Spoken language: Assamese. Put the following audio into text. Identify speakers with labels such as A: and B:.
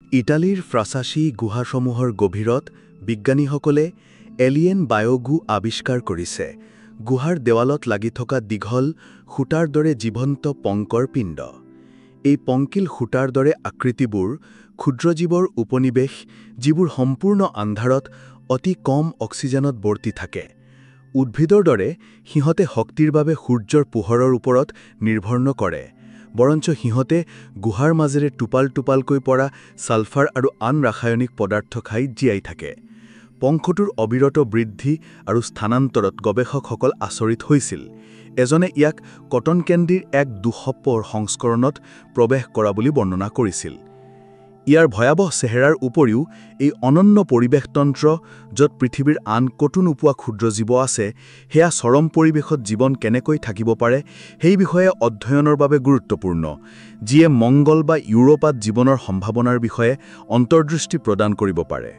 A: ইটালীৰ ফ্ৰাছাচি গুহাসমূহৰ গভীৰত বিজ্ঞানীসকলে এলিয়েন বায়োগু আৱিষ্কাৰ কৰিছে। গুহাৰ দেৱালত লাগি থকা দীঘল সূতাৰ দৰে জীৱন্ত পংকৰ পিণ্ড। এই পংকিল সূতাৰ দৰে আকৃতিবোৰ ক্ষুদ্ৰজীৱৰ উপনিৱেশ, যিবোৰ সম্পূৰ্ণ আন্ধাৰত অতি কম অক্সিজেনত ভৰ্তি থাকে। উদ্ভিদৰ দৰে সিহঁতে শক্তিৰ বাবে সূৰ্যৰ পোহৰৰ ওপৰত নিৰ্ভৰ নকৰে, বৰঞ্চ সিহঁতে গুহাৰ মাজেৰে টোপাল টোপালকৈ পৰা ছালফাৰ আৰু আন ৰাসায়নিক পদাৰ্থ খাই জীয়াই থাকে। পংখটোৰ অবিৰত বৃদ্ধি আৰু স্থানান্তৰত গৱেষকসকল আচৰিত হৈছিল। এজনে ইয়াক কটন কেণ্ডিৰ এক দুঃসপ্পৰ সংস্কৰণত প্ৰৱেশ কৰা বুলি বৰ্ণনা কৰিছিল। ইয়াৰ ভয়াৱহ চেহেৰাৰ উপৰিও এই অনন্য পৰিৱেশতন্ত্ৰ, য'ত পৃথিৱীৰ আন ক'তো নোপোৱা ক্ষুদ্ৰজীৱ আছে, সেয়া চৰম পৰিৱেশত জীৱন কেনেকৈ থাকিব পাৰে সেই বিষয়ে অধ্যয়নৰ বাবে গুৰুত্বপূৰ্ণ, যিয়ে মংগল বা ইউৰোপাত জীৱনৰ সম্ভাৱনাৰ বিষয়ে অন্তৰ্দৃষ্টি প্ৰদান কৰিব পাৰে।